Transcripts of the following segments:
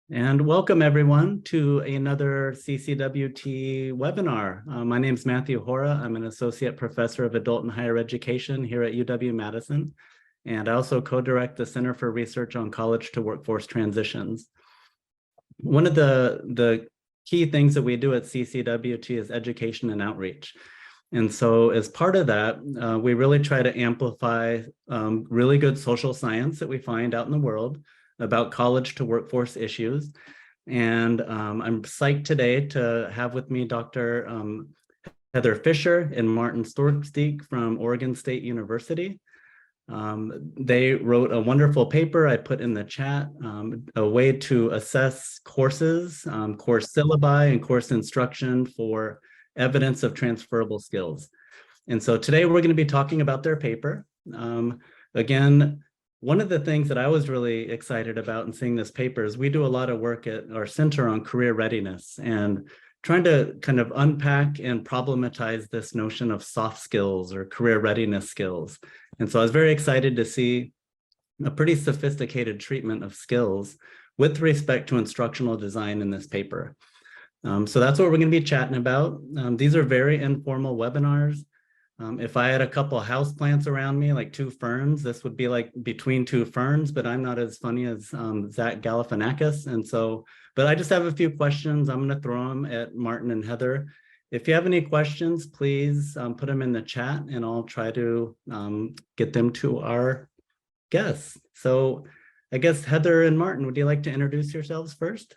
And welcome everyone to another CCWT webinar. My name is Matthew Hora. I'm an associate professor of adult and higher education here at UW-Madison. And I also co-direct the Center for Research on College to Workforce Transitions. One of the key things that we do at CCWT is education and outreach. And so as part of that, we really try to amplify really good social science that we find out in the world about college to workforce issues. And I'm psyched today to have with me Dr. Heather Fischer and Martin Storksdieck from Oregon State University. They wrote a wonderful paper I put in the chat, a way to assess courses, course syllabi, and course instruction for evidence of transferable skills. And so today we're going to be talking about their paper. Again, one of the things that I was really excited about in seeing this paper is we do a lot of work at our center on career readiness and trying to kind of unpack and problematize this notion of soft skills or career readiness skills. And so I was very excited to see a pretty sophisticated treatment of skills with respect to instructional design in this paper. So that's what we're going to be chatting about. These are very informal webinars. If I had a couple of houseplants around me, like two ferns, this would be like between two ferns, but I'm not as funny as Zach Galifianakis. And so, but I just have a few questions. I'm going to throw them at Martin and Heather. If you have any questions, please put them in the chat and I'll try to get them to our guests. So I guess Heather and Martin, would you like to introduce yourselves first?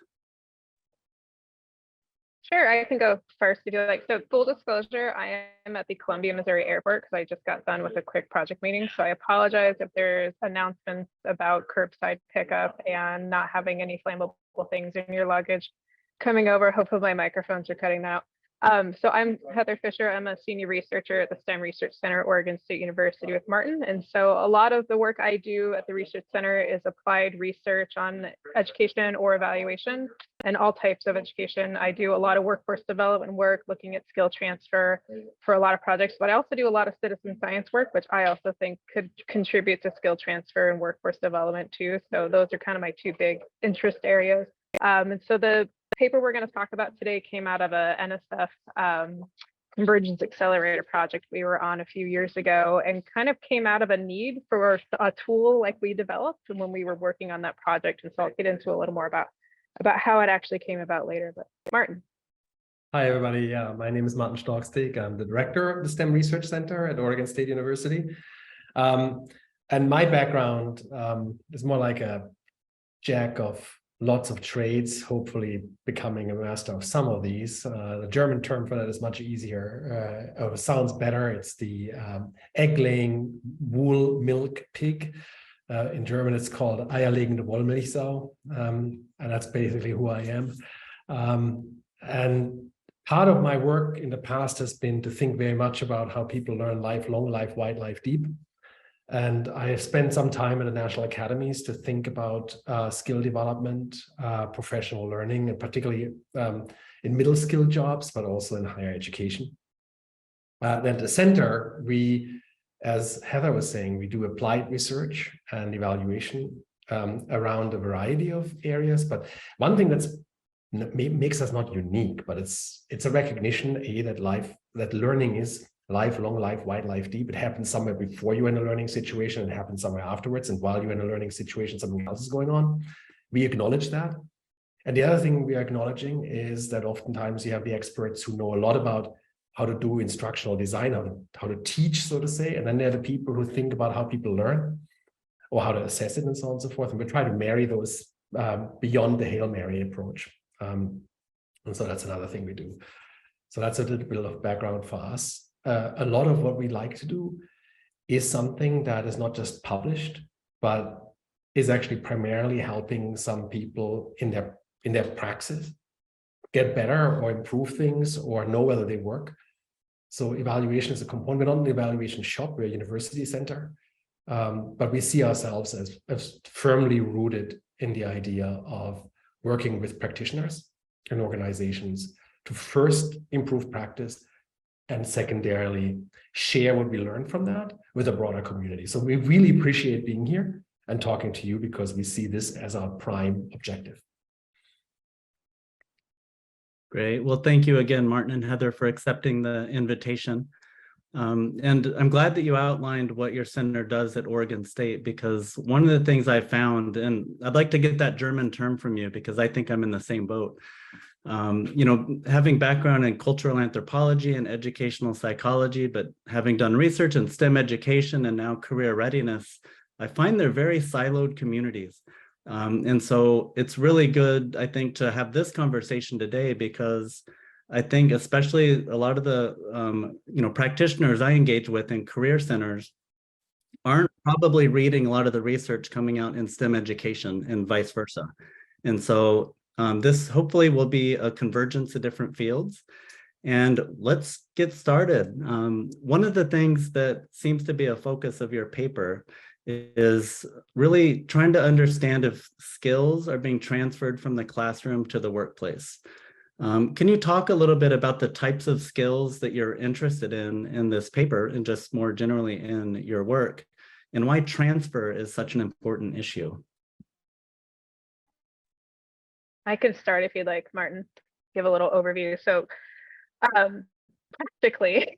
Sure, I can go first if you like. So full disclosure, I am at the Columbia, Missouri airport because I just got done with a quick project meeting. So I apologize if there's announcements about curbside pickup and not having any flammable things in your luggage coming over. Hopefully my microphones are cutting that out. So I'm Heather Fischer. I'm a senior researcher at the STEM Research Center at Oregon State University with Martin. And so a lot of the work I do at the Research Center is applied research on education or evaluation and all types of education. I do a lot of workforce development work, looking at skill transfer for a lot of projects, but I also do a lot of citizen science work, which I also think could contribute to skill transfer and workforce development too. So those are kind of my two big interest areas. And so the paper we're going to talk about today came out of a NSF Convergence Accelerator project we were on a few years ago and kind of came out of a need for a tool like we developed when we were working on that project. And so I'll get into a little more about how it actually came about later. But Martin. Hi, everybody. My name is Martin Storksdieck. I'm the director of the STEM Research Center at Oregon State University. And my background is more like a jack of lots of trades, hopefully becoming a master of some of these. The German term for that is much easier, sounds better. It's the egg-laying wool milk pig. In German, it's called eierlegende Wollmilchsau. And that's basically who I am. And part of my work in the past has been to think very much about how people learn life long, life wide, life deep. And I have spent some time at the national academies to think about skill development, professional learning, and particularly in middle skill jobs, but also in higher education. Then at the center, we, as Heather was saying, we do applied research and evaluation around a variety of areas. But one thing that's makes us not unique, but it's a recognition, that learning is lifelong, life wide, life deep. It happens somewhere before you're in a learning situation, it happens somewhere afterwards. And while you're in a learning situation, something else is going on. We acknowledge that. And the other thing we are acknowledging is that oftentimes you have the experts who know a lot about how to do instructional design, how to teach, so to say. And then there are the people who think about how people learn or how to assess it and so on and so forth. And we try to marry those beyond the Hail Mary approach. And so that's another thing we do. So that's a little bit of background for us. A lot of what we like to do is something that is not just published, but is actually primarily helping some people in their praxis get better or improve things or know whether they work. So evaluation is a component. We're not an evaluation shop, we're a university center, but we see ourselves as firmly rooted in the idea of working with practitioners and organizations to first improve practice and secondarily share what we learned from that with a broader community. So we really appreciate being here and talking to you because we see this as our prime objective. Great. Well, thank you again, Martin and Heather, for accepting the invitation. And I'm glad that you outlined what your center does at Oregon State, because one of the things I found, and I'd like to get that German term from you because I think I'm in the same boat. Having background in cultural anthropology and educational psychology, but having done research in STEM education and now career readiness, I find they're very siloed communities. And so it's really good, I think, to have this conversation today, because I think especially a lot of the practitioners I engage with in career centers aren't probably reading a lot of the research coming out in STEM education and vice versa. And so this hopefully will be a convergence of different fields. And let's get started. One of the things that seems to be a focus of your paper is really trying to understand if skills are being transferred from the classroom to the workplace. Can you talk a little bit about the types of skills that you're interested in this paper and just more generally in your work, and why transfer is such an important issue? I can start if you'd like, Martin, give a little overview. So practically,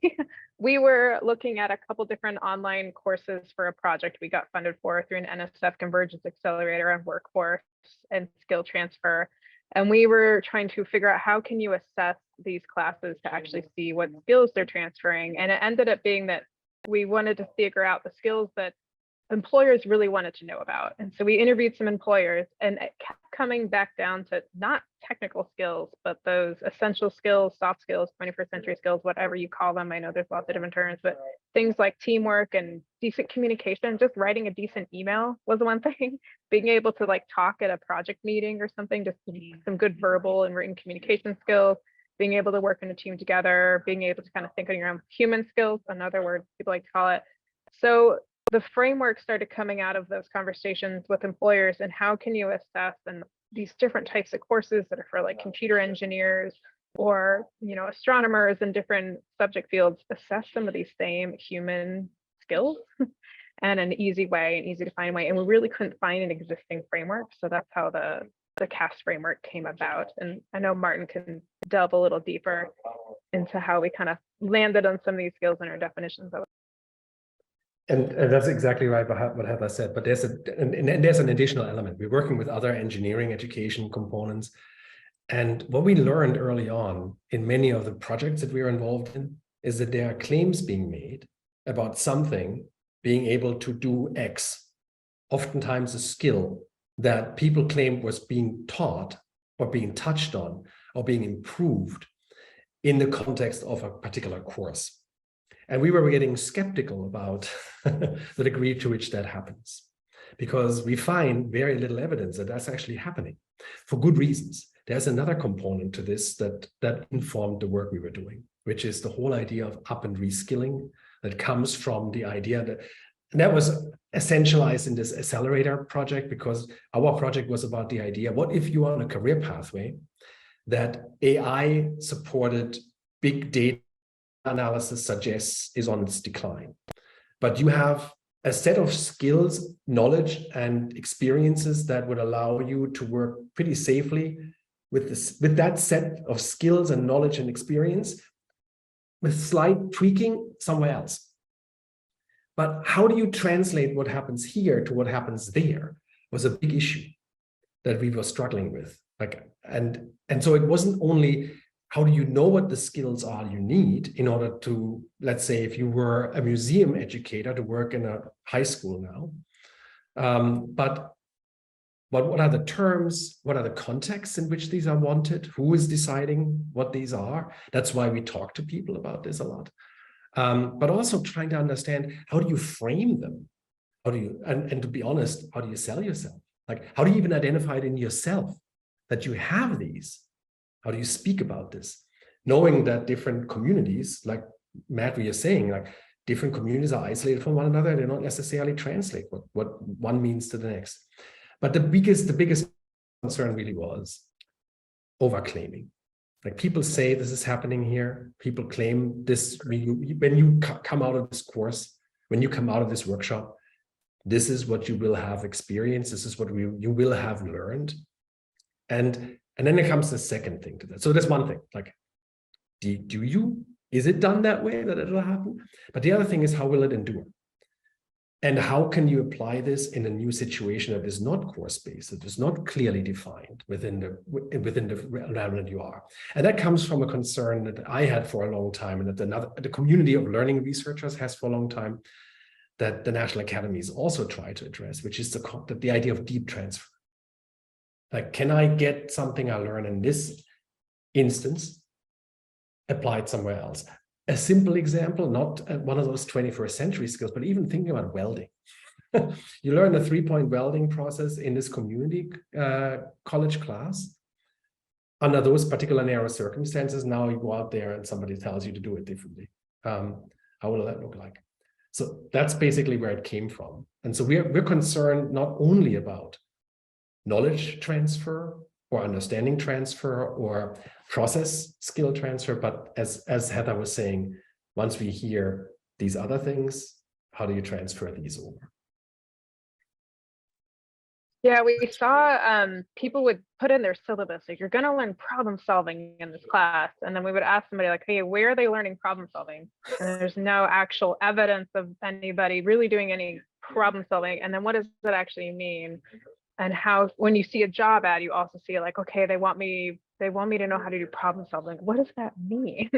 we were looking at a couple different online courses for a project we got funded for through an NSF Convergence Accelerator on workforce and skill transfer. And we were trying to figure out how can you assess these classes to actually see what skills they're transferring. And it ended up being that we wanted to figure out the skills that employers really wanted to know about. And so we interviewed some employers, and it kept coming back down to not technical skills, but those essential skills, soft skills, 21st century skills, whatever you call them. I know there's lots of different terms, but things like teamwork and decent communication, just writing a decent email was one thing. Being able to like talk at a project meeting or something, just some good verbal and written communication skills, being able to work in a team together, being able to kind of think on your own, human skills, another word people like to call it. So the framework started coming out of those conversations with employers, and how can you assess and these different types of courses that are for like computer engineers or astronomers and different subject fields, assess some of these same human skills and an easy way, an easy to find way. And we really couldn't find an existing framework. So that's how the CAST framework came about. And I know Martin can delve a little deeper into how we kind of landed on some of these skills and our definitions of it. And that's exactly right what Heather said, but there's an additional element. We're working with other engineering education components. And what we learned early on in many of the projects that we are involved in is that there are claims being made about something being able to do X, oftentimes a skill that people claimed was being taught or being touched on or being improved in the context of a particular course. And we were getting skeptical about the degree to which that happens, because we find very little evidence that that's actually happening for good reasons. There's another component to this that informed the work we were doing, which is the whole idea of up and reskilling that comes from the idea that was essentialized in this accelerator project, because our project was about the idea, what if you are on a career pathway that AI supported big data analysis suggests is on its decline, but you have a set of skills, knowledge, and experiences that would allow you to work pretty safely with that set of skills and knowledge and experience, with slight tweaking somewhere else. But how do you translate what happens here to what happens there was a big issue that we were struggling with. And so it wasn't only how do you know what the skills are you need in order to, let's say, if you were a museum educator to work in a high school now, but what are the terms? What are the contexts in which these are wanted? Who is deciding what these are? That's why we talk to people about this a lot. But also trying to understand, how do you frame them? How do you, and to be honest, how do you sell yourself? Like, how do you even identify it in yourself that you have these? How do you speak about this? Knowing that different communities, like Matt, we are saying, like different communities are isolated from one another. They don't necessarily translate what one means to the next. But the biggest concern really was overclaiming. Like, people say this is happening here. People claim this, when you come out of this course, when you come out of this workshop, this is what you will have experienced. This is what you will have learned. And And then there comes the second thing to that. So that's one thing, like, is it done that way that it'll happen? But the other thing is, how will it endure? And how can you apply this in a new situation that is not course-based, that is not clearly defined within the realm that you are? And that comes from a concern that I had for a long time, and that the community of learning researchers has for a long time, that the national academies also try to address, which is the idea of deep transfer. Like, can I get something I learn in this instance applied somewhere else? A simple example, not one of those 21st century skills, but even thinking about welding. You learn the 3-point welding process in this community college class. Under those particular narrow circumstances, now you go out there and somebody tells you to do it differently. How will that look like? So that's basically where it came from. And so we're concerned not only about knowledge transfer or understanding transfer or process skill transfer, but as Heather was saying, once we hear these other things, how do you transfer these over? Yeah, we saw people would put in their syllabus, like, you're going to learn problem solving in this class. And then we would ask somebody like, hey, where are they learning problem solving? And there's no actual evidence of anybody really doing any problem solving. And then what does that actually mean? And how, when you see a job ad, you also see like, okay, they want me to know how to do problem solving. What does that mean?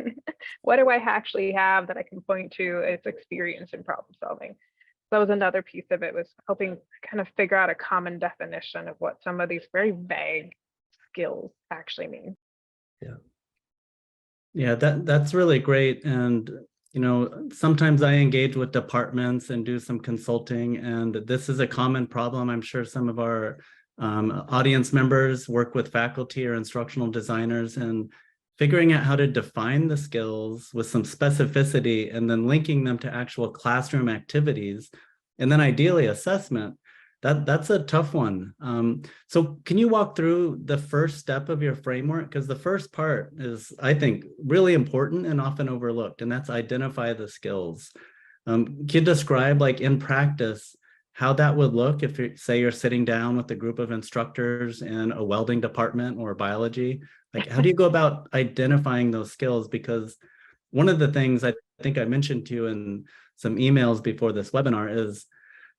What do I actually have that I can point to as experience in problem solving? That was another piece of it, was helping kind of figure out a common definition of what some of these very vague skills actually mean. Yeah, that's really great. And sometimes I engage with departments and do some consulting, and this is a common problem. I'm sure some of our audience members work with faculty or instructional designers, and figuring out how to define the skills with some specificity and then linking them to actual classroom activities, and then ideally assessment. That's a tough one. So can you walk through the first step of your framework? Because the first part is, I think, really important and often overlooked, and that's identify the skills. Can you describe, like, in practice, how that would look if, say, you're sitting down with a group of instructors in a welding department or biology? Like, how do you go about identifying those skills? Because one of the things I think I mentioned to you in some emails before this webinar is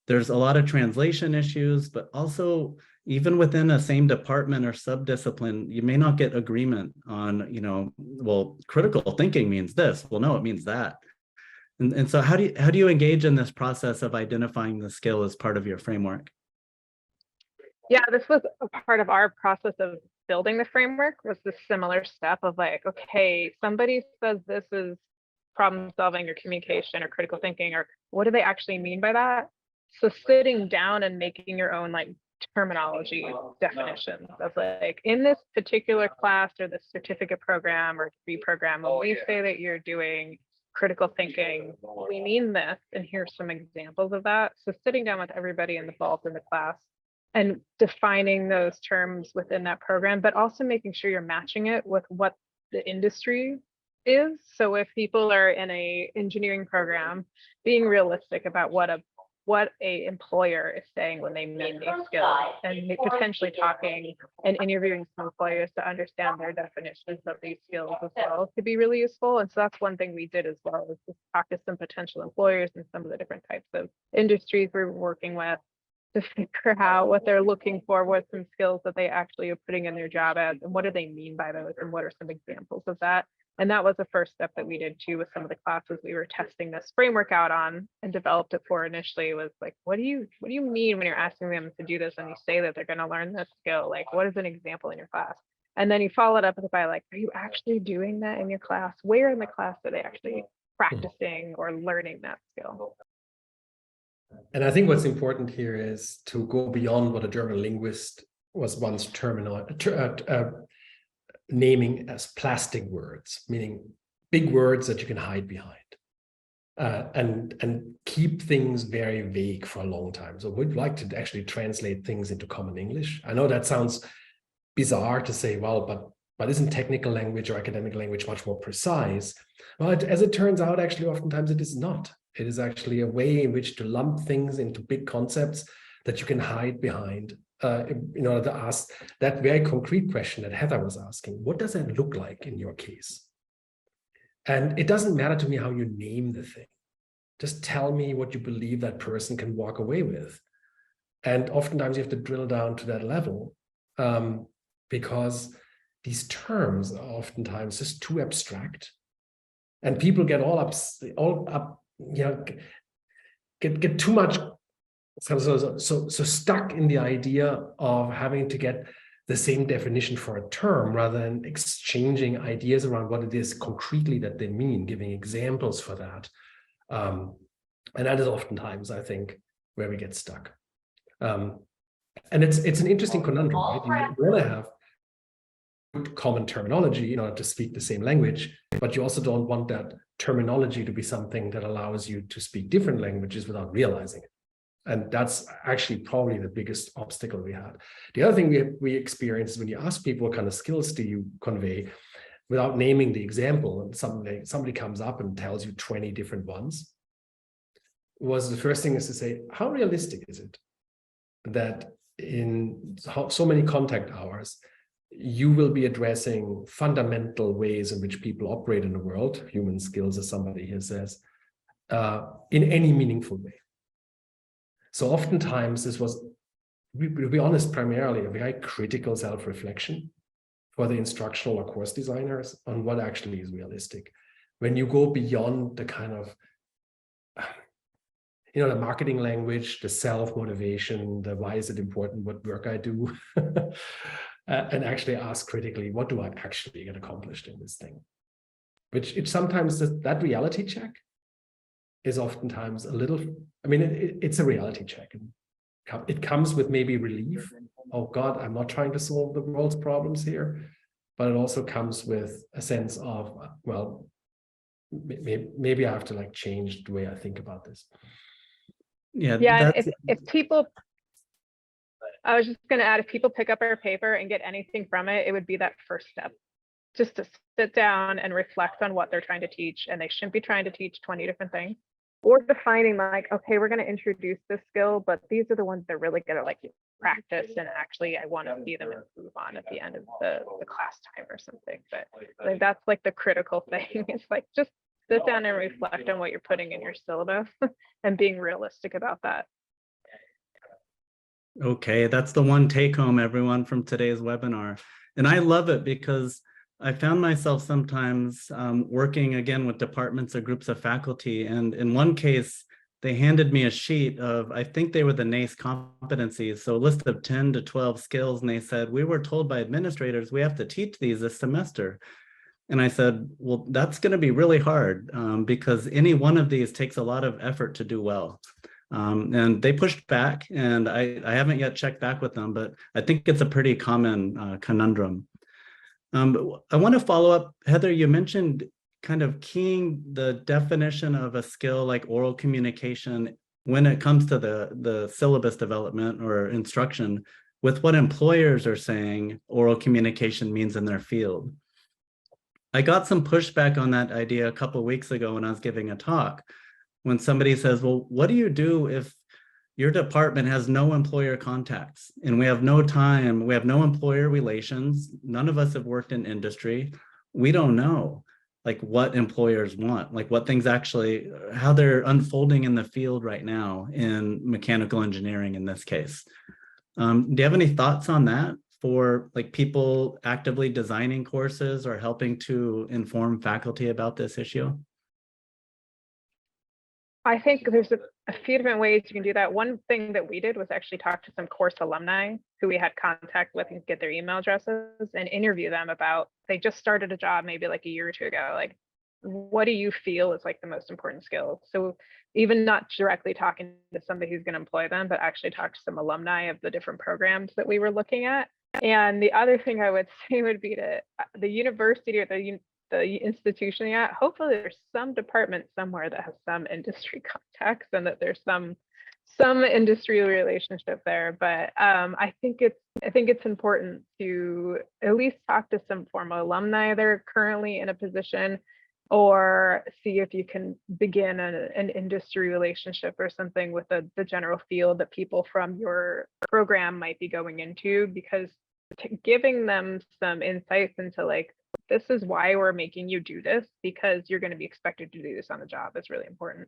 there's a lot of translation issues, but also even within a same department or subdiscipline, you may not get agreement on, well, critical thinking means this. Well, no, it means that. And so how do you engage in this process of identifying the skill as part of your framework? Yeah, this was a part of our process of building the framework, was this similar step of like, okay, somebody says this is problem solving or communication or critical thinking, or what do they actually mean by that? So sitting down and making your own like terminology definitions of like, in this particular class or this certificate program or degree program, when we say that you're doing critical thinking, we mean this, and here's some examples of that. So sitting down with everybody involved in the class and defining those terms within that program, but also making sure you're matching it with what the industry is. So if people are in a engineering program, being realistic about what a employer is saying when they mean these skills, and potentially talking and interviewing some employers to understand their definitions of these skills as well could be really useful. And so that's one thing we did as well, is just talk to some potential employers and some of the different types of industries we're working with to figure out what they're looking for, what some skills that they actually are putting in their job ads, and what do they mean by those, and what are some examples of that. And that was the first step that we did too with some of the classes we were testing this framework out on and developed it for initially, was like, what do you mean when you're asking them to do this and you say that they're going to learn this skill? Like, what is an example in your class? And then you follow it up by like, are you actually doing that in your class? Where in the class are they actually practicing or learning that skill? And I think what's important here is to go beyond what a German linguist was once naming as plastic words, meaning big words that you can hide behind, and keep things very vague for a long time. So we'd like to actually translate things into common English. I know that sounds bizarre to say, well, but isn't technical language or academic language much more precise? Well, as it turns out, actually, oftentimes it is not. It is actually a way in which to lump things into big concepts that you can hide behind in order to ask that very concrete question that Heather was asking. What does that look like in your case? And it doesn't matter to me how you name the thing. Just tell me what you believe that person can walk away with. And oftentimes you have to drill down to that level because these terms are oftentimes just too abstract. And people get all up, get too much so stuck in the idea of having to get the same definition for a term rather than exchanging ideas around what it is concretely that they mean, giving examples for that. And that is oftentimes, I think, where we get stuck. And it's an interesting conundrum, right? You want to have common terminology in order to speak the same language, but you also don't want that terminology to be something that allows you to speak different languages without realizing it. And that's actually probably the biggest obstacle we had. The other thing we experience is when you ask people what kind of skills do you convey without naming the example, and somebody comes up and tells you 20 different ones, was the first thing is to say, how realistic is it that in so many contact hours, you will be addressing fundamental ways in which people operate in the world, human skills, as somebody here says, in any meaningful way. So oftentimes this was, to be honest, primarily a very critical self-reflection for the instructional or course designers on what actually is realistic. When you go beyond the kind of, the marketing language, the self-motivation, the why is it important, what work I do, and actually ask critically, what do I actually get accomplished in this thing? Which it sometimes, that reality check is oftentimes a little, it's a reality check. It comes with maybe relief. Oh God, I'm not trying to solve the world's problems here. But it also comes with a sense of, well, maybe I have to change the way I think about this. Yeah, if people, I was just going to add, if people pick up our paper and get anything from it, it would be that first step. Just to sit down and reflect on what they're trying to teach, and they shouldn't be trying to teach 20 different things. Or defining okay, we're going to introduce this skill, but these are the ones that really going to practice, and actually I want to see them improve on at the end of the class time or something. But that's the critical thing. It's just sit down and reflect on what you're putting in your syllabus and being realistic about that. Okay, that's the one take home, everyone, from today's webinar. And I love it because I found myself sometimes working again with departments or groups of faculty. And in one case, they handed me a sheet of, I think they were the NACE competencies, so a list of 10 to 12 skills. And they said, we were told by administrators, we have to teach these this semester. And I said, well, that's going to be really hard because any one of these takes a lot of effort to do well. And they pushed back, and I haven't yet checked back with them, but I think it's a pretty common conundrum. I want to follow up, Heather, you mentioned kind of keying the definition of a skill like oral communication when it comes to the syllabus development or instruction with what employers are saying oral communication means in their field. I got some pushback on that idea a couple of weeks ago when I was giving a talk, when somebody says, well, what do you do if your department has no employer contacts and we have no time, we have no employer relations, none of us have worked in industry, we don't know what employers want, what things actually, how they're unfolding in the field right now in mechanical engineering in this case. Do you have any thoughts on that for people actively designing courses or helping to inform faculty about this issue? I think there's a few different ways you can do that. One thing that we did was actually talk to some course alumni who we had contact with and get their email addresses and interview them about, they just started a job maybe a year or two ago. What do you feel is the most important skill? So even not directly talking to somebody who's going to employ them, but actually talk to some alumni of the different programs that we were looking at. And the other thing I would say would be to the university or the institution yet, hopefully there's some department somewhere that has some industry contacts and that there's some industry relationship there. But I think it's important to at least talk to some former alumni that are currently in a position or see if you can begin an industry relationship or something with the general field that people from your program might be going into, because giving them some insights into like, this is why we're making you do this, because you're going to be expected to do this on the job, is really important.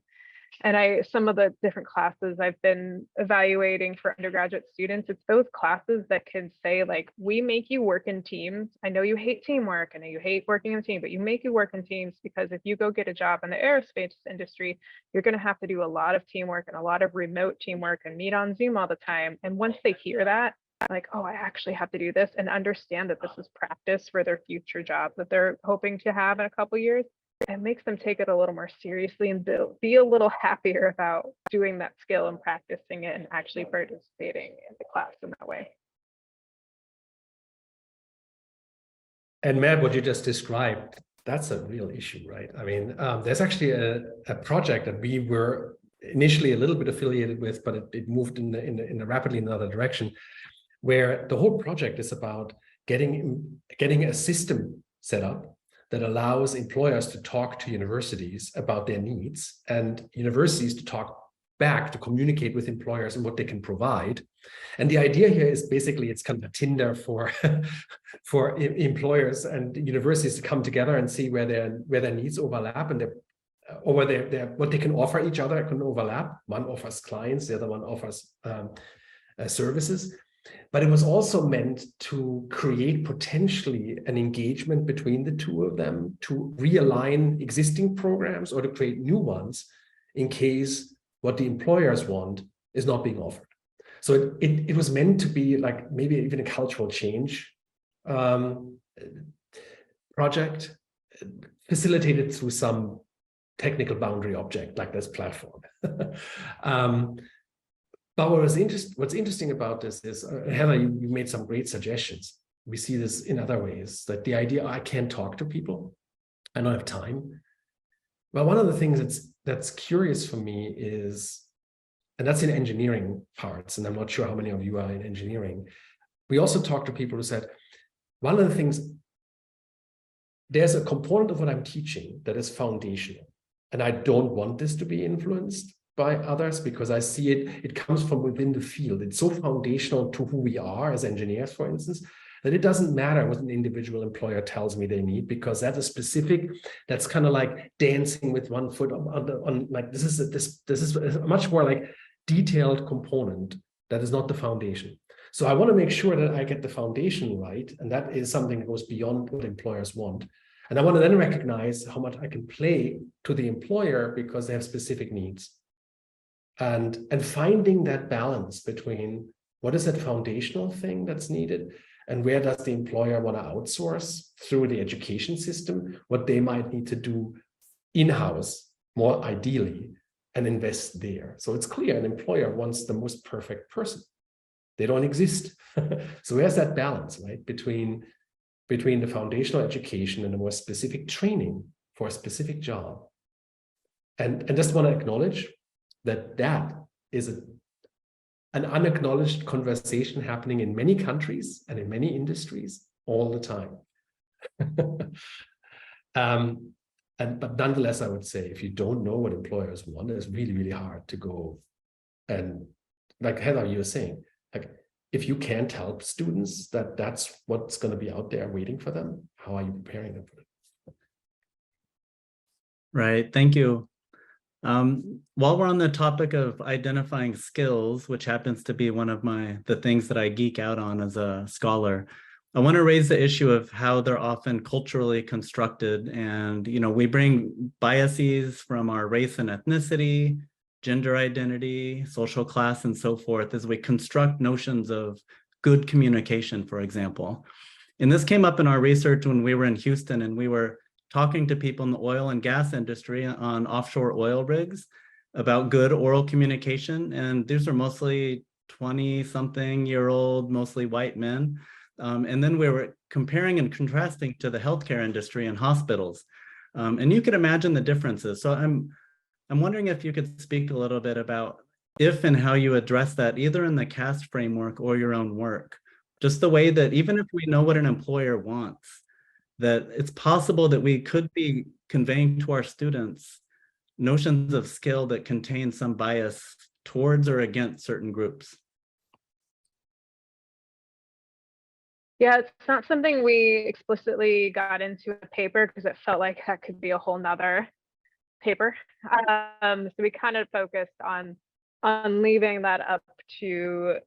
And some of the different classes I've been evaluating for undergraduate students, it's those classes that can say like, we make you work in teams. I know you hate teamwork, I know you hate working in a team, but you make you work in teams, because if you go get a job in the aerospace industry, you're going to have to do a lot of teamwork and a lot of remote teamwork and meet on Zoom all the time. And once they hear that, like, oh, I actually have to do this, and understand that this is practice for their future job that they're hoping to have in a couple of years, it makes them take it a little more seriously and be a little happier about doing that skill and practicing it and actually participating in the class in that way. And Matt, what you just described, that's a real issue, right? I mean, there's actually a project that we were initially a little bit affiliated with, but it moved in a rapidly another direction, where the whole project is about getting a system set up that allows employers to talk to universities about their needs, and universities to talk back, to communicate with employers and what they can provide. And the idea here is basically it's kind of a Tinder for for employers and universities to come together and see where their needs overlap, and or where what they can offer each other can overlap. One offers clients, the other one offers services. But it was also meant to create potentially an engagement between the two of them, to realign existing programs or to create new ones in case what the employers want is not being offered. So it was meant to be like maybe even a cultural change project, facilitated through some technical boundary object like this platform. But what's interesting about this is, Heather, you made some great suggestions. We see this in other ways, that the idea, I can't talk to people, I don't have time. But one of the things that's curious for me is, and that's in engineering parts, and I'm not sure how many of you are in engineering, we also talk to people who said, one of the things, there's a component of what I'm teaching that is foundational, and I don't want this to be influenced by others, because I see it comes from within the field. It's so foundational to who we are as engineers, for instance, that it doesn't matter what an individual employer tells me they need, because that is specific. That's kind of like dancing with one foot on like, this is a much more like detailed component that is not the foundation. So I want to make sure that I get the foundation right, and that is something that goes beyond what employers want. And I want to then recognize how much I can play to the employer because they have specific needs. And finding that balance between what is that foundational thing that's needed and where does the employer want to outsource through the education system, what they might need to do in-house, more ideally, and invest there. So it's clear an employer wants the most perfect person. They don't exist. So where's that balance, right? Between the foundational education and the more specific training for a specific job. And just want to acknowledge that is an unacknowledged conversation happening in many countries and in many industries all the time. But nonetheless, I would say, if you don't know what employers want, it's really, really hard to go. And like Heather, you were saying, like, if you can't help students that's what's going to be out there waiting for them, how are you preparing them for it? Right, thank you. While we're on the topic of identifying skills, which happens to be one of the things that I geek out on as a scholar, I want to raise the issue of how they're often culturally constructed. And, we bring biases from our race and ethnicity, gender identity, social class, and so forth, as we construct notions of good communication, for example. And this came up in our research when we were in Houston, and we were talking to people in the oil and gas industry on offshore oil rigs about good oral communication. And these are mostly 20-something-year-old, mostly white men. And then we were comparing and contrasting to the healthcare industry and hospitals. And you could imagine the differences. So I'm wondering if you could speak a little bit about if and how you address that, either in the CAST framework or your own work. Just the way that even if we know what an employer wants, that it's possible that we could be conveying to our students notions of skill that contain some bias towards or against certain groups. Yeah, it's not something we explicitly got into a paper because it felt like that could be a whole nother paper. So we kind of focused on leaving that up to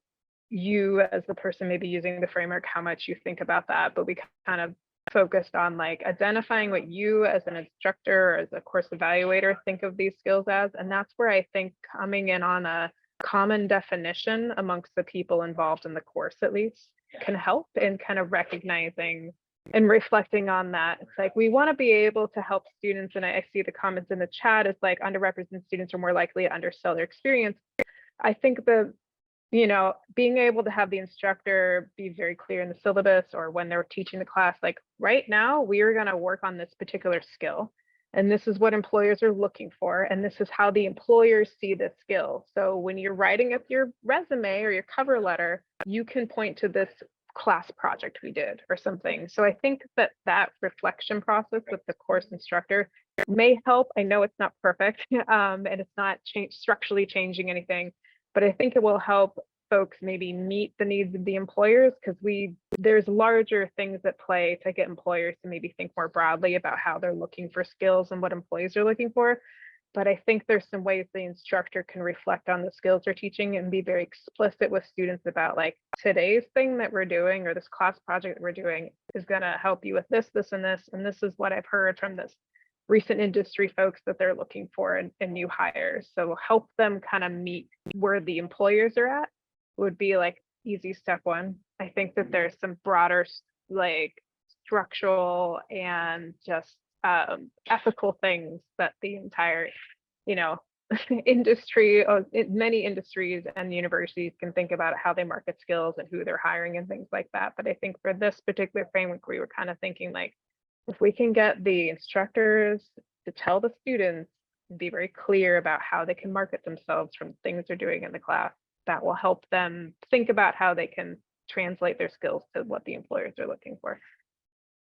you as the person maybe using the framework, how much you think about that. But we kind of focused on like identifying what you as an instructor or as a course evaluator think of these skills as. And that's where I think coming in on a common definition amongst the people involved in the course at least can help in kind of recognizing and reflecting on that. It's like we want to be able to help students, and I see the comments in the chat, it's like underrepresented students are more likely to undersell their experience. I think being able to have the instructor be very clear in the syllabus or when they're teaching the class, like right now we are going to work on this particular skill, and this is what employers are looking for, and this is how the employers see this skill. So when you're writing up your resume or your cover letter, you can point to this class project we did or something. So I think that reflection process with the course instructor may help. I know it's not perfect and it's not structurally changing anything, but I think it will help folks maybe meet the needs of the employers, because there's larger things at play to get employers to maybe think more broadly about how they're looking for skills and what employees are looking for. But I think there's some ways the instructor can reflect on the skills they're teaching and be very explicit with students about like today's thing that we're doing or this class project that we're doing is going to help you with this, this, and this. And this is what I've heard from this recent industry folks that they're looking for in new hires. So help them kind of meet where the employers are at would be like easy step one. I think that there's some broader like structural and just ethical things that the entire, industry, many industries and universities can think about how they market skills and who they're hiring and things like that. But I think for this particular framework, we were kind of thinking like, if we can get the instructors to tell the students and be very clear about how they can market themselves from things they're doing in the class, that will help them think about how they can translate their skills to what the employers are looking for.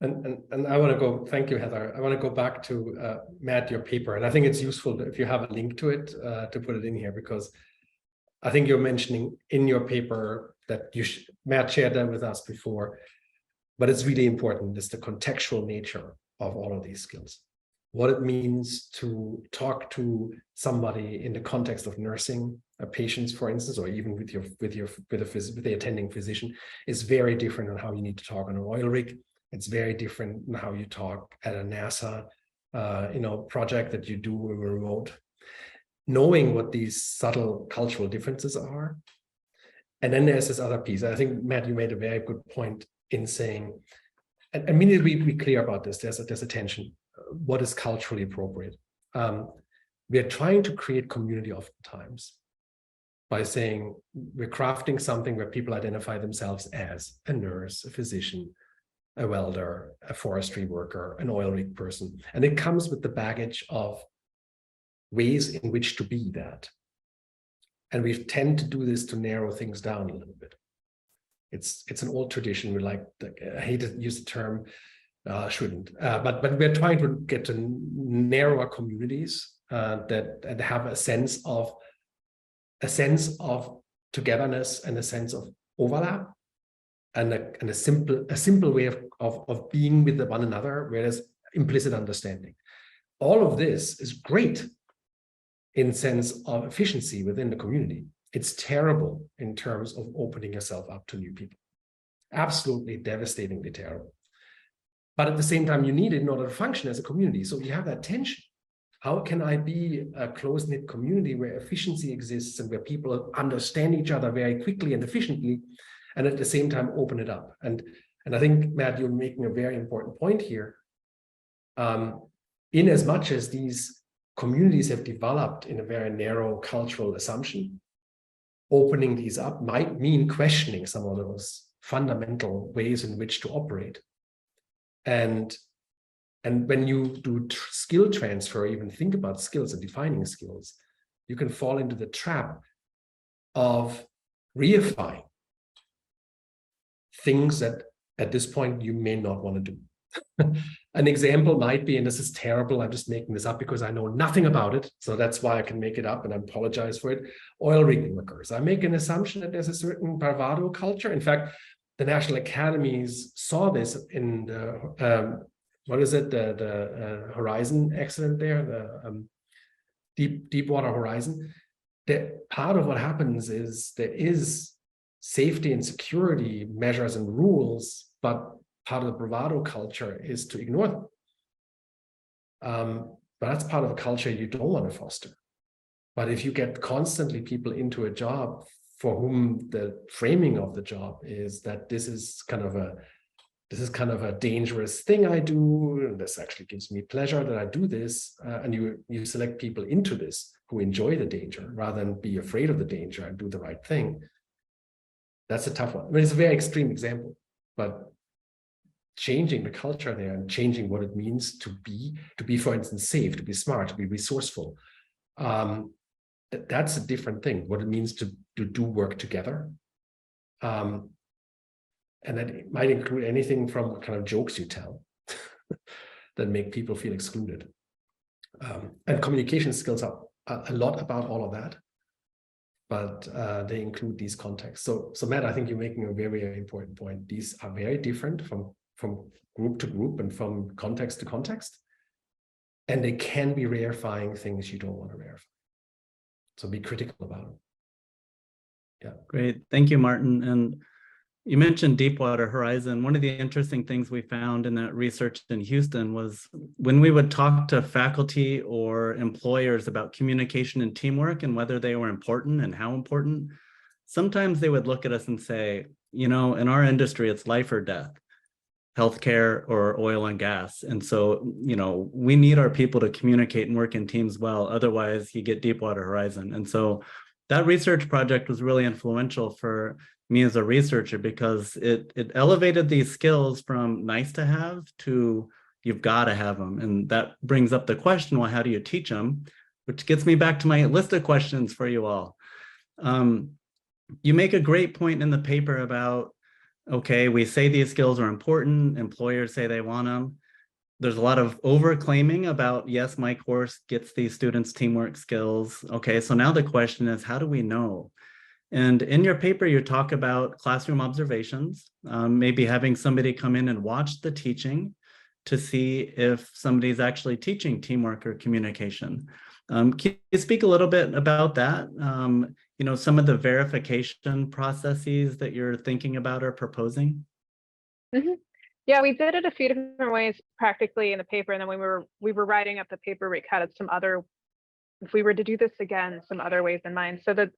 And I want to go, thank you, Heather. I want to go back to Matt, your paper. And I think it's useful if you have a link to it, to put it in here, because I think you're mentioning in your paper that Matt shared that with us before, but it's really important. It's the contextual nature of all of these skills. What it means to talk to somebody in the context of nursing patients, for instance, or even with the attending physician is very different on how you need to talk on an oil rig. It's very different in how you talk at a NASA, project that you do remote. Knowing what these subtle cultural differences are, and then there's this other piece. I think Matt, you made a very good point in saying, and we need to be clear about this. There's a tension. What is culturally appropriate? We are trying to create community oftentimes by saying we're crafting something where people identify themselves as a nurse, a physician, a welder, a forestry worker, an oil rig person. And it comes with the baggage of ways in which to be that. And we tend to do this to narrow things down a little bit. It's an old tradition. I hate to use the term, shouldn't, but we're trying to get to narrower communities that have a sense of togetherness and a sense of overlap, and a simple way of being with one another, where there's implicit understanding. All of this is great in sense of efficiency within the community. It's terrible in terms of opening yourself up to new people. Absolutely devastatingly terrible. But at the same time, you need it in order to function as a community. So you have that tension. How can I be a close-knit community where efficiency exists and where people understand each other very quickly and efficiently, and at the same time open it up? And I think, Matt, you're making a very important point here. In as much as these communities have developed in a very narrow cultural assumption, opening these up might mean questioning some of those fundamental ways in which to operate. And when you do skill transfer, even think about skills and defining skills, you can fall into the trap of reifying things that at this point you may not want to do. An example might be, and this is terrible, I'm just making this up because I know nothing about it, so that's why I can make it up and I apologize for it. Oil rig workers. I make an assumption that there's a certain bravado culture. In fact, the national academies saw this in the, what is it, the Horizon accident there, the Deepwater Horizon. That part of what happens is there is safety and security measures and rules, but part of the bravado culture is to ignore them. But that's part of a culture you don't want to foster. But if you get constantly people into a job for whom the framing of the job is that this is kind of a dangerous thing I do, and this actually gives me pleasure that I do this, and you select people into this who enjoy the danger rather than be afraid of the danger and do the right thing. That's a tough one. I mean, it's a very extreme example, but changing the culture there and changing what it means to be, for instance, safe, to be smart, to be resourceful. That's a different thing, what it means to do work together. And that might include anything from what kind of jokes you tell that make people feel excluded. And communication skills are a lot about all of that, but they include these contexts. So Matt, I think you're making a very, very important point. These are very different from group to group and from context to context. And they can be rarefying things you don't want to rarefy. So be critical about it. Yeah. Great. Thank you, Martin. And you mentioned Deepwater Horizon. One of the interesting things we found in that research in Houston was when we would talk to faculty or employers about communication and teamwork and whether they were important and how important, sometimes they would look at us and say, you know, in our industry, it's life or death, healthcare or oil and gas. And so, you know, we need our people to communicate and work in teams well. Otherwise, you get Deepwater Horizon. And so that research project was really influential for me as a researcher because it elevated these skills from nice to have to you've got to have them. And that brings up the question, well, how do you teach them? Which gets me back to my list of questions for you all. You make a great point in the paper about, okay, we say these skills are important, employers say they want them. There's a lot of over-claiming about, yes, my course gets these students teamwork skills. Okay, so now the question is, how do we know? And in your paper, you talk about classroom observations, maybe having somebody come in and watch the teaching to see if somebody's actually teaching teamwork or communication. Can you speak a little bit about that? You know, some of the verification processes that you're thinking about or proposing? Mm-hmm. Yeah, we did it a few different ways practically in the paper. And then when we were writing up the paper, we had some other, if we were to do this again, some other ways in mind. So that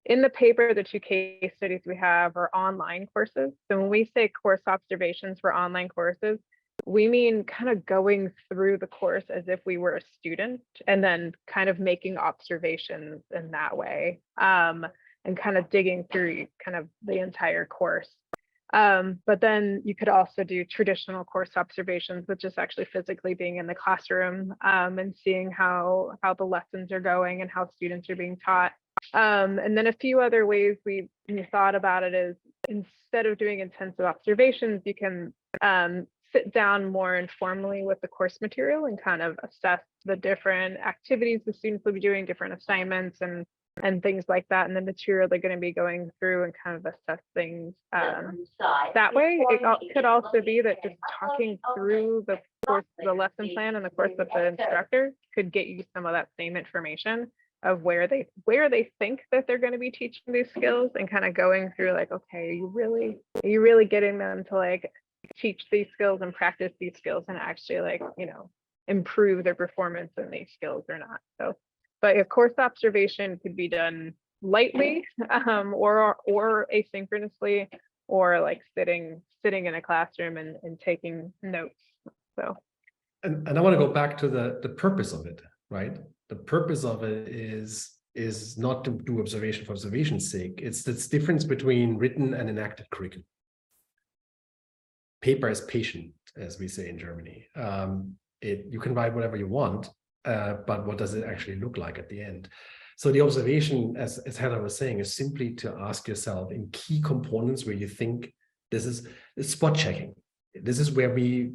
in the paper, the 2 case studies we have are online courses. So when we say course observations for online courses, we mean kind of going through the course as if we were a student and then kind of making observations in that way, and kind of digging through kind of the entire course. But then you could also do traditional course observations, which is actually physically being in the classroom, and seeing how the lessons are going and how students are being taught. And then a few other ways we thought about it is, instead of doing intensive observations, you can sit down more informally with the course material and kind of assess the different activities the students will be doing, different assignments and things like that, and the material they're going to be going through, and kind of assess things that way. It could also be that just talking through the course, the lesson plan and the course with the instructor could get you some of that same information of where they think that they're going to be teaching these skills, and kind of going through like, okay, are you really getting them to like teach these skills and practice these skills and actually like, you know, improve their performance in these skills or not. So, but a course observation could be done lightly, or asynchronously, or like sitting in a classroom and taking notes. So, and I want to go back to the purpose of it, right? The purpose of it is not to do observation for observation's sake. It's this difference between written and enacted curriculum. Paper is patient, as we say in Germany. You can write whatever you want, but what does it actually look like at the end? So the observation, as Heather was saying, is simply to ask yourself in key components where you think this is spot checking. This is where we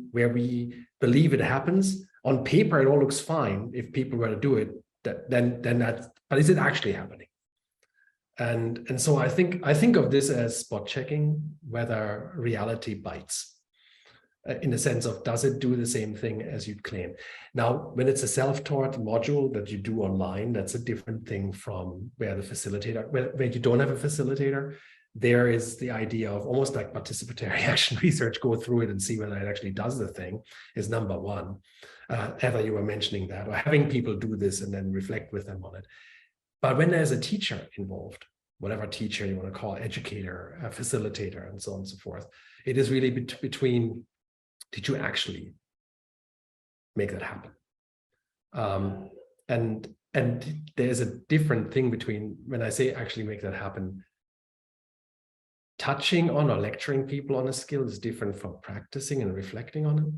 believe it happens. On paper, it all looks fine. If people were to do it, then that's, but is it actually happening? And so I think of this as spot checking whether reality bites, in the sense of, does it do the same thing as you'd claim? Now, when it's a self-taught module that you do online, that's a different thing from where the facilitator, where you don't have a facilitator. There is the idea of almost like participatory action research, go through it and see whether it actually does the thing, is number one. Heather, you were mentioning that, or having people do this and then reflect with them on it. But when there's a teacher involved, whatever teacher you want to call, educator, a facilitator, and so on and so forth, it is really between, did you actually make that happen? And there's a different thing between, when I say actually make that happen, touching on or lecturing people on a skill is different from practicing and reflecting on it.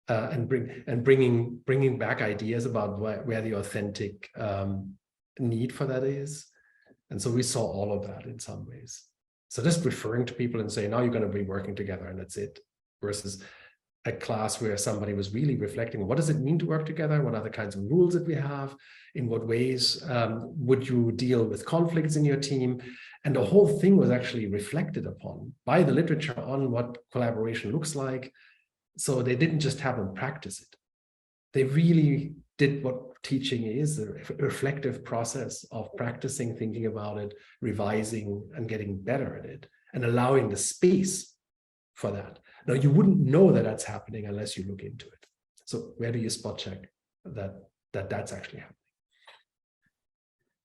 And bringing back ideas about where the authentic need for that is. And so we saw all of that in some ways. So just referring to people and saying, now you're going to be working together and that's it, versus a class where somebody was really reflecting, what does it mean to work together? What are the kinds of rules that we have? In what ways would you deal with conflicts in your team? And the whole thing was actually reflected upon by the literature on what collaboration looks like. So they didn't just have them practice it. They really did what teaching is, a reflective process of practicing, thinking about it, revising, and getting better at it, and allowing the space for that. Now, you wouldn't know that that's happening unless you look into it. So where do you spot check that's actually happening?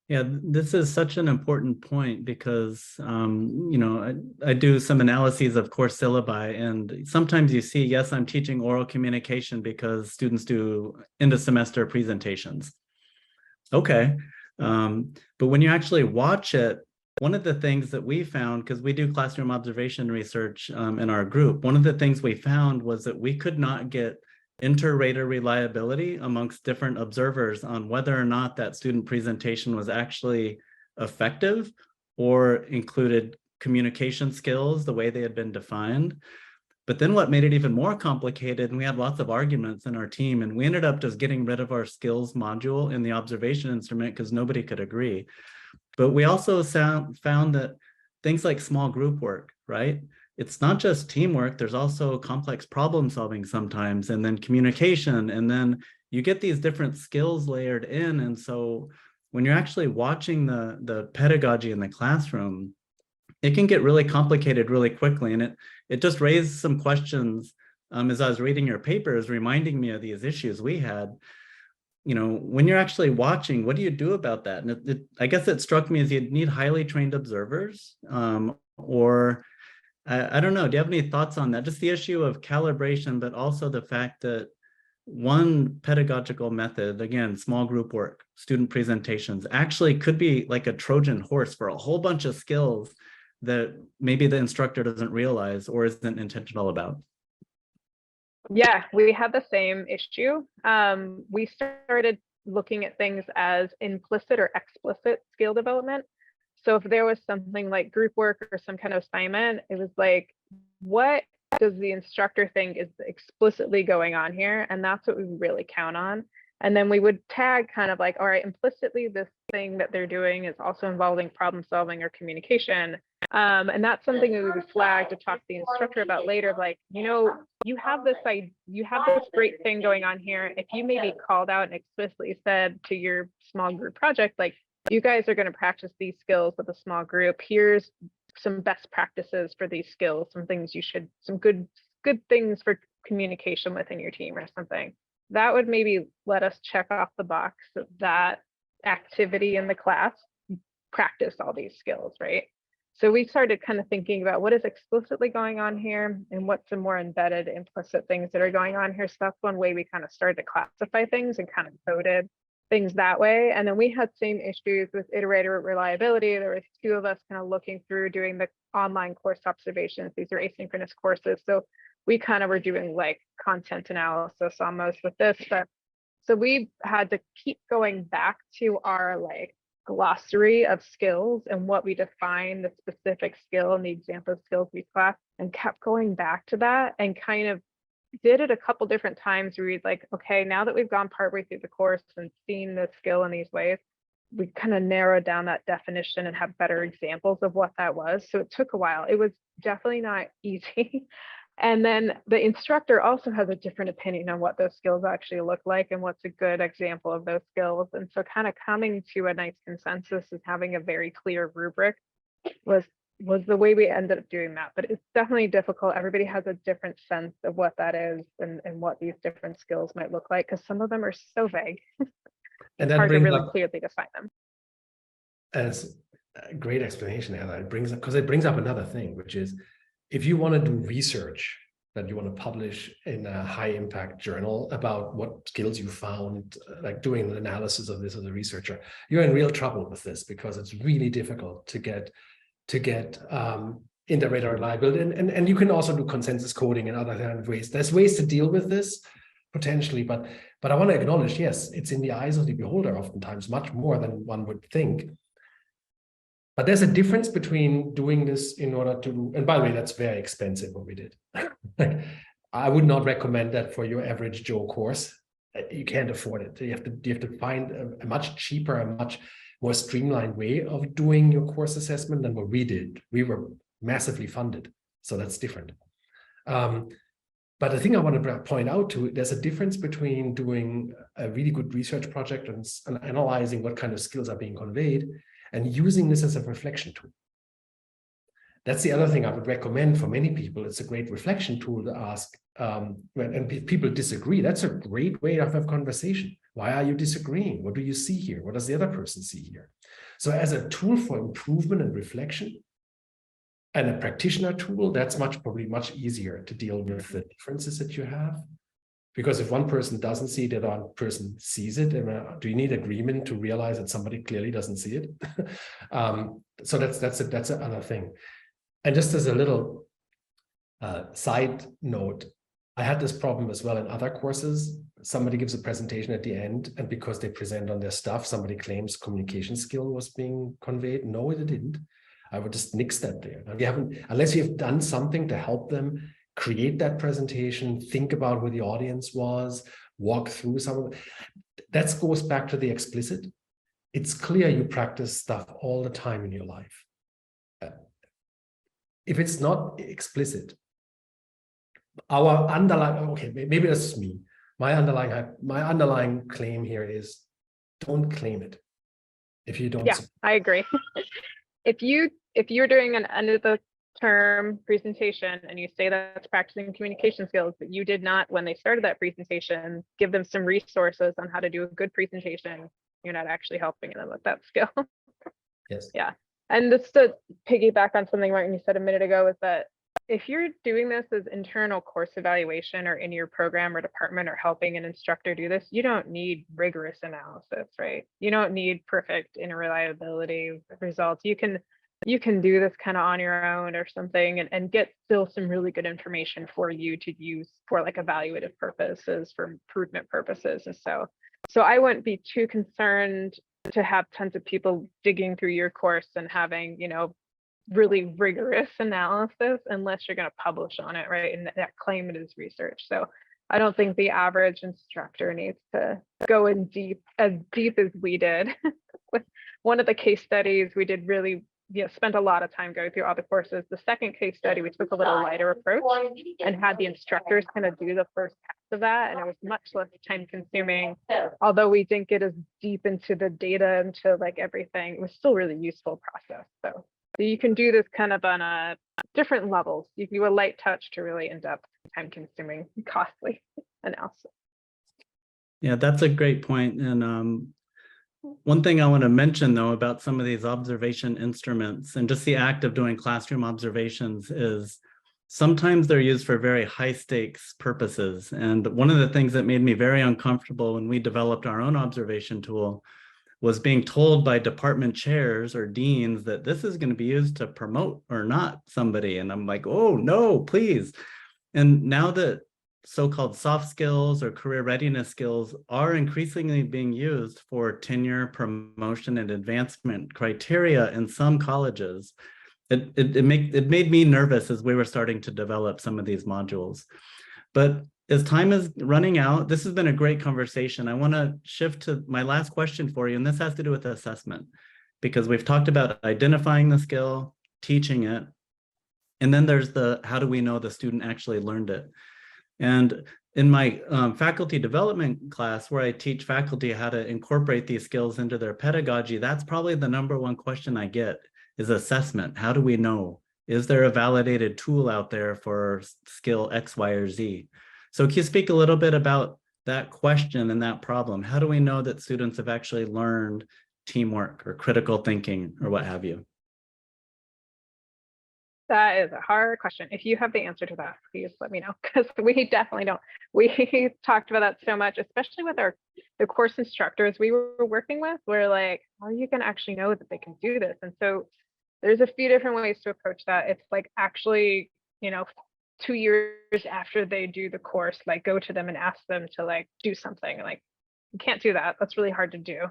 Yeah, this is such an important point because, you know, I do some analyses of course syllabi, and sometimes you see, yes, I'm teaching oral communication because students do end of semester presentations. Okay, but when you actually watch it, one of the things that we found, because we do classroom observation research in our group, one of the things we found was that we could not get inter-rater reliability amongst different observers on whether or not that student presentation was actually effective or included communication skills the way they had been defined. But then what made it even more complicated, and we had lots of arguments in our team, and we ended up just getting rid of our skills module in the observation instrument because nobody could agree. But we also found that things like small group work, right? It's not just teamwork, there's also complex problem solving sometimes, and then communication, and then you get these different skills layered in. And so when you're actually watching the pedagogy in the classroom, it can get really complicated really quickly. And it just raised some questions as I was reading your papers, reminding me of these issues we had. You know, when you're actually watching, what do you do about that? And I guess it struck me as you'd need highly trained observers, or I don't know. Do you have any thoughts on that? Just the issue of calibration, but also the fact that one pedagogical method, again, small group work, student presentations, actually could be like a Trojan horse for a whole bunch of skills that maybe the instructor doesn't realize or isn't intentional about. Yeah, we had the same issue. We started looking at things as implicit or explicit skill development. So if there was something like group work or some kind of assignment, it was like, what does the instructor think is explicitly going on here? And that's what we really count on. And then we would tag kind of like, all right, implicitly, this thing that they're doing is also involving problem solving or communication. And that's something that we would flag to talk to the instructor about later, like, you know, you have this great thing going on here. If you maybe called out and explicitly said to your small group project, like, you guys are going to practice these skills with a small group. Here's some best practices for these skills, some things you should, some good things for communication within your team or something. That would maybe let us check off the box of that activity in the class, practice all these skills, right? So we started kind of thinking about what is explicitly going on here and what's the more embedded implicit things that are going on here. So that's one way we kind of started to classify things and kind of coded things that way. And then we had same issues with iterator reliability. There was two of us kind of looking through doing the online course observations. These are asynchronous courses. So we kind of were doing like content analysis almost with this. But so we had to keep going back to our like glossary of skills and what we define the specific skill and the example of skills we class, and kept going back to that and kind of did it a couple different times where we'd like, okay, now that we've gone partway through the course and seen the skill in these ways, we kind of narrowed down that definition and have better examples of what that was. So it took a while. It was definitely not easy. And then the instructor also has a different opinion on what those skills actually look like and what's a good example of those skills. And so kind of coming to a nice consensus and having a very clear rubric was the way we ended up doing that. But it's definitely difficult. Everybody has a different sense of what that is and what these different skills might look like, because some of them are so vague. And it's hard to brings really up, clearly define them. as a great explanation, Anna. It brings up another thing, which is if you want to do research that you want to publish in a high impact journal about what skills you found, like doing an analysis of this as a researcher, you're in real trouble with this because it's really difficult to get inter-rater reliability. And you can also do consensus coding and other ways. There's ways to deal with this potentially, but I want to acknowledge, yes, it's in the eyes of the beholder oftentimes, much more than one would think. But there's a difference between doing this in order to, and by the way, that's very expensive what we did. I would not recommend that for your average Joe course. You can't afford it. You have to find a much cheaper, a much more streamlined way of doing your course assessment than what we did. We were massively funded, so that's different. But the thing I want to point out too, there's a difference between doing a really good research project and analyzing what kind of skills are being conveyed and using this as a reflection tool. That's the other thing I would recommend for many people. It's a great reflection tool to ask, and if people disagree, that's a great way to have a conversation. Why are you disagreeing? What do you see here? What does the other person see here? So as a tool for improvement and reflection, and a practitioner tool, that's probably much easier to deal with the differences that you have. Because if one person doesn't see it, the other person sees it, and do you need agreement to realize that somebody clearly doesn't see it? So that's another thing. And just as a little side note, I had this problem as well in other courses. Somebody gives a presentation at the end, and because they present on their stuff, somebody claims communication skill was being conveyed. No, it didn't. I would just nix that there. Unless you have done something to help them create that presentation, think about where the audience was, walk through some of it. That goes back to the explicit. It's clear you practice stuff all the time in your life. If it's not explicit, our underlying, okay, maybe that's me. My underlying claim here is don't claim it. If you don't. Yeah, I agree. If you're doing an end of the term presentation and you say that's practicing communication skills, but you did not, when they started that presentation, give them some resources on how to do a good presentation, you're not actually helping them with that skill. Yes. Yeah. And just to piggyback on something Martin you said a minute ago, is that if you're doing this as internal course evaluation or in your program or department or helping an instructor do this, you don't need rigorous analysis, right? You don't need perfect interreliability results. You can do this kind of on your own or something and get still some really good information for you to use for like evaluative purposes, for improvement purposes. And so I wouldn't be too concerned to have tons of people digging through your course and having, really rigorous analysis unless you're going to publish on it, right? And that claim it is research. So I don't think the average instructor needs to go in as deep as we did. With one of the case studies, we did really spent a lot of time going through all the courses. The second case study, we took a little lighter approach and had the instructors kind of do the first half of that, and it was much less time consuming. Although we didn't get as deep into the data, into like everything, it was still a really useful process. So you can do this kind of on a different levels. You can do a light touch to really in-depth, time consuming, costly analysis. Yeah, that's a great point. And one thing I want to mention, though, about some of these observation instruments and just the act of doing classroom observations is sometimes they're used for very high stakes purposes. And one of the things that made me very uncomfortable when we developed our own observation tool was being told by department chairs or deans that this is going to be used to promote or not somebody. And I'm like, oh, no, please. And now that so-called soft skills or career readiness skills are increasingly being used for tenure, promotion, and advancement criteria in some colleges. It made me nervous as we were starting to develop some of these modules. But as time is running out, this has been a great conversation. I want to shift to my last question for you, and this has to do with assessment, because we've talked about identifying the skill, teaching it, and then there's the how do we know the student actually learned it? And in my faculty development class, where I teach faculty how to incorporate these skills into their pedagogy, that's probably the #1 question I get is assessment. How do we know? Is there a validated tool out there for skill X, Y, or Z? So can you speak a little bit about that question and that problem? How do we know that students have actually learned teamwork or critical thinking or what have you? That is a hard question. If you have the answer to that, please let me know, because we definitely don't. We talked about that so much, especially with the course instructors we were working with. We're like, how are you going to actually know that they can do this? And so there's a few different ways to approach that. It's like actually, 2 years after they do the course, like go to them and ask them to like do something. Like, you can't do that. That's really hard to do.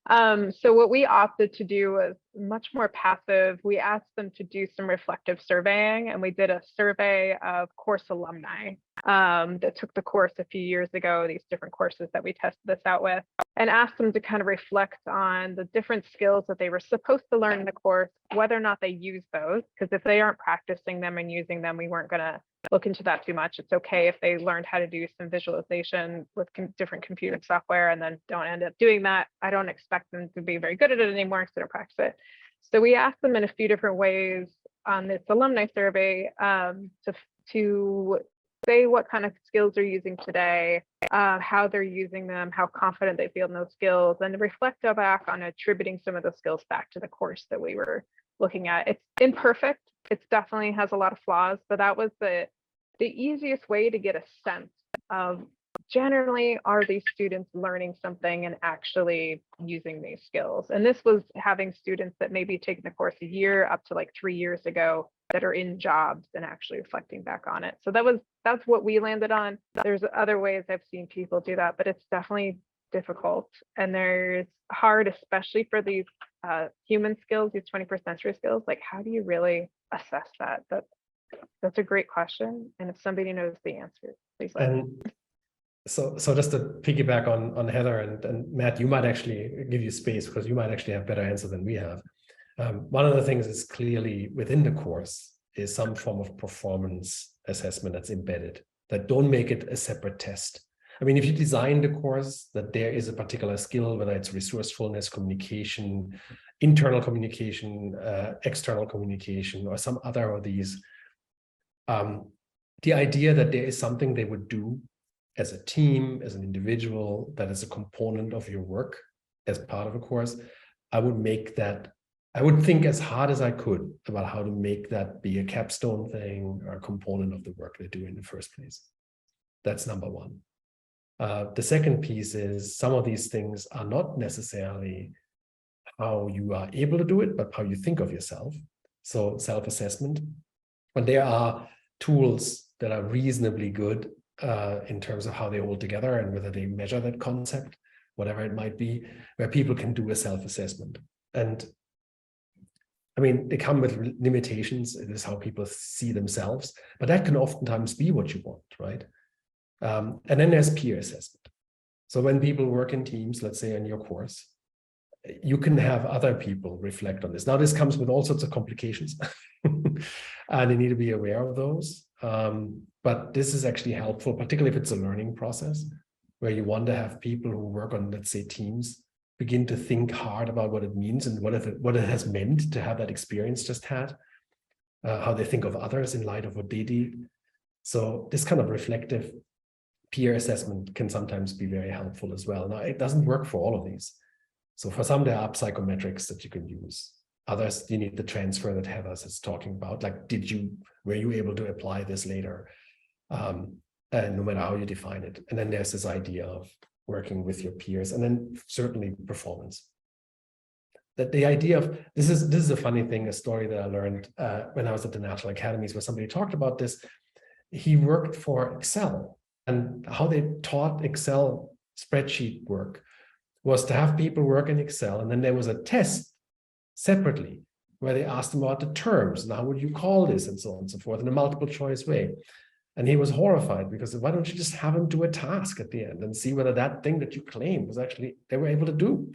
So what we opted to do was much more passive. We asked them to do some reflective surveying, and we did a survey of course alumni that took the course a few years ago, these different courses that we tested this out with, and asked them to kind of reflect on the different skills that they were supposed to learn in the course, whether or not they use those, because if they aren't practicing them and using them, we weren't going to look into that too much. It's okay if they learned how to do some visualization with different computer software and then don't end up doing that. I don't expect them to be very good at it anymore because they don't practice it. So we asked them in a few different ways on this alumni survey to say what kind of skills they're using today, how they're using them, how confident they feel in those skills, and reflect back on attributing some of those skills back to the course that we were looking at. It's imperfect. It definitely has a lot of flaws, but that was the easiest way to get a sense of generally, are these students learning something and actually using these skills? And this was having students that maybe taken the course a year up to like 3 years ago that are in jobs and actually reflecting back on it. So that's what we landed on. There's other ways I've seen people do that, but it's definitely difficult. And there's hard, especially for these human skills, these 21st century skills. Like, how do you really assess that? That's a great question. And if somebody knows the answer, please let me know. So just to piggyback on Heather and Matt, you might actually give you space because you might actually have better answer than we have. One of the things is clearly within the course is some form of performance assessment that's embedded, that don't make it a separate test. I mean, if you design the course that there is a particular skill, whether it's resourcefulness, communication, internal communication, external communication, or some other of these, the idea that there is something they would do as a team, as an individual, that is a component of your work as part of a course, I would think as hard as I could about how to make that be a capstone thing or a component of the work they do in the first place. That's number one. The second piece is some of these things are not necessarily how you are able to do it, but how you think of yourself. So self-assessment. And there are tools that are reasonably good in terms of how they hold together and whether they measure that concept, whatever it might be, where people can do a self-assessment. And I mean, they come with limitations. It is how people see themselves, but that can oftentimes be what you want, right? And then there's peer assessment. So when people work in teams, let's say in your course, you can have other people reflect on this. Now, this comes with all sorts of complications, and you need to be aware of those. But this is actually helpful, particularly if it's a learning process, where you want to have people who work on, let's say, teams, begin to think hard about what it means and what it has meant to have that experience just had, how they think of others in light of what they did. So this kind of reflective peer assessment can sometimes be very helpful as well. Now, it doesn't work for all of these. So for some, there are psychometrics that you can use. Others, you need the transfer that Heather is talking about. Like, were you able to apply this later? And no matter how you define it. And then there's this idea of working with your peers, and then certainly performance. That the idea of, this is a funny thing, a story that I learned when I was at the National Academies, where somebody talked about this. He worked for Excel And how they taught Excel spreadsheet work was to have people work in Excel, and then there was a test separately where they asked them about the terms and how would you call this and so on and so forth in a multiple choice way. And he was horrified because why don't you just have them do a task at the end and see whether that thing that you claim was actually they were able to do.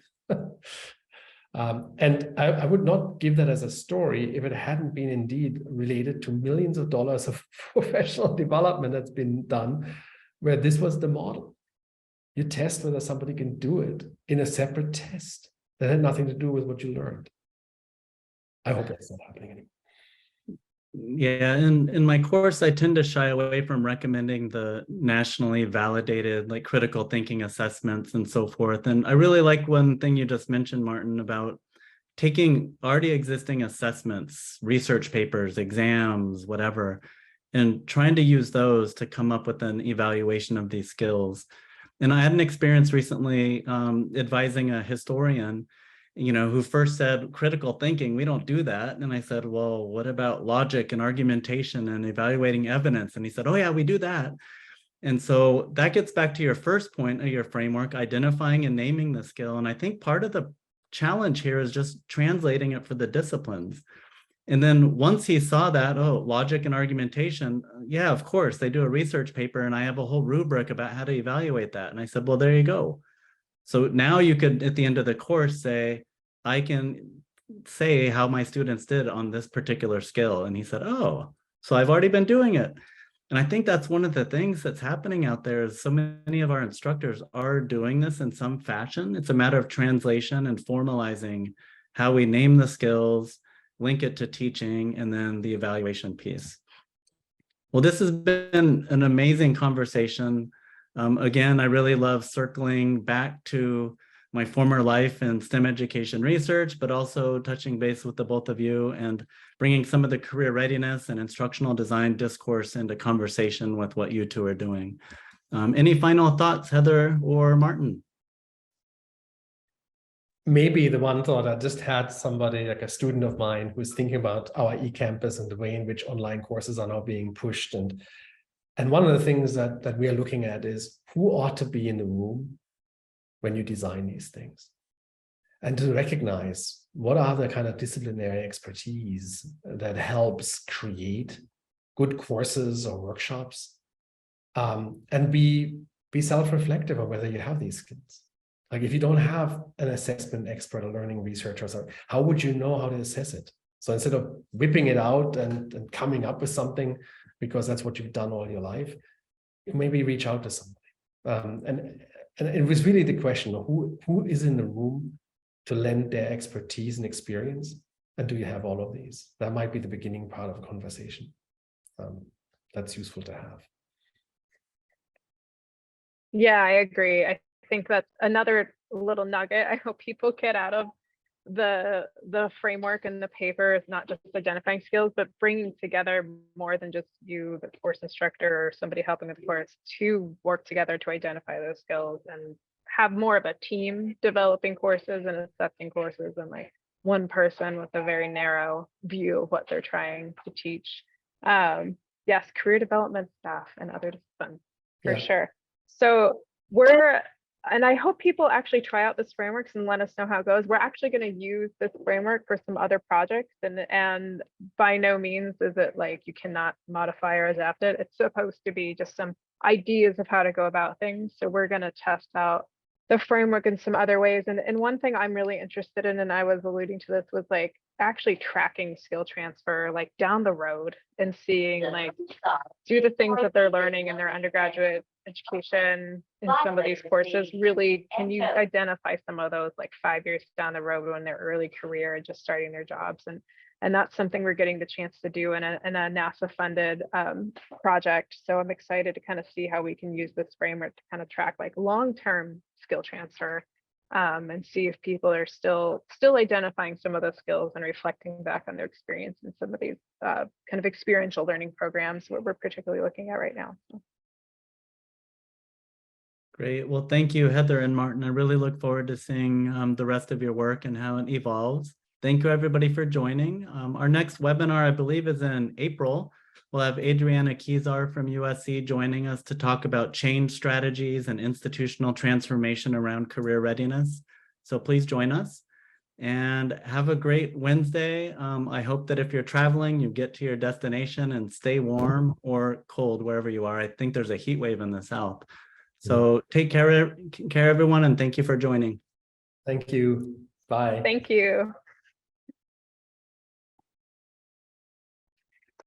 And I would not give that as a story if it hadn't been indeed related to millions of dollars of professional development that's been done, where this was the model. You test whether somebody can do it in a separate test that had nothing to do with what you learned. I hope that's not happening anymore. Yeah, in my course, I tend to shy away from recommending the nationally validated, like critical thinking assessments and so forth. And I really like one thing you just mentioned, Martin, about taking already existing assessments, research papers, exams, whatever, and trying to use those to come up with an evaluation of these skills. And I had an experience recently advising a historian, who first said critical thinking, we don't do that. And I said, well, what about logic and argumentation and evaluating evidence? And he said, oh yeah, we do that. And so that gets back to your first point of your framework, identifying and naming the skill. And I think part of the challenge here is just translating it for the disciplines. And then once he saw that, oh, logic and argumentation, yeah, of course, they do a research paper and I have a whole rubric about how to evaluate that. And I said, well, there you go. So now you could, at the end of the course, say, I can say how my students did on this particular skill. And he said, oh, so I've already been doing it. And I think that's one of the things that's happening out there is so many of our instructors are doing this in some fashion. It's a matter of translation and formalizing how we name the skills, link it to teaching, and then the evaluation piece. Well, this has been an amazing conversation. Again, I really love circling back to my former life in STEM education research, but also touching base with the both of you and bringing some of the career readiness and instructional design discourse into conversation with what you two are doing. Any final thoughts, Heather or Martin? Maybe the one thought, I just had somebody, like a student of mine, who's thinking about our eCampus and the way in which online courses are now being pushed. And one of the things that we are looking at is who ought to be in the room when you design these things, and to recognize what are the kind of disciplinary expertise that helps create good courses or workshops, and be self-reflective on whether you have these skills. Like if you don't have an assessment expert or learning researcher, how would you know how to assess it? So instead of whipping it out and coming up with something because that's what you've done all your life, maybe reach out to somebody. And it was really the question of who is in the room to lend their expertise and experience, and do you have all of these? That might be the beginning part of a conversation. That's useful to have. Yeah, I agree. I think that's another little nugget I hope people get out of the framework and the paper is not just identifying skills, but bringing together more than just you, the course instructor, or somebody helping with the course, to work together to identify those skills and have more of a team developing courses and assessing courses than like one person with a very narrow view of what they're trying to teach. Yes, career development staff and other disciplines for sure. So and I hope people actually try out this frameworks and let us know how it goes. We're actually going to use this framework for some other projects, and by no means is it like you cannot modify or adapt it. It's supposed to be just some ideas of how to go about things. So we're going to test out the framework in some other ways. And one thing I'm really interested in, and I was alluding to this, was like actually tracking skill transfer like down the road and seeing like do the things that they're learning in their undergraduate education in some of these courses, really can you identify some of those like 5 years down the road when they're early career and just starting their jobs. And that's something we're getting the chance to do in a NASA funded project. So I'm excited to kind of see how we can use this framework to kind of track like long-term skill transfer and see if people are still identifying some of those skills and reflecting back on their experience in some of these kind of experiential learning programs, what we're particularly looking at right now. So. Great. Well, thank you, Heather and Martin. I really look forward to seeing the rest of your work and how it evolves. Thank you, everybody, for joining. Our next webinar, I believe, is in April. We'll have Adriana Kizar from USC joining us to talk about change strategies and institutional transformation around career readiness. So please join us and have a great Wednesday. I hope that if you're traveling, you get to your destination and stay warm or cold wherever you are. I think there's a heat wave in the South. So take care, everyone, and thank you for joining. Thank you. Bye. Thank you.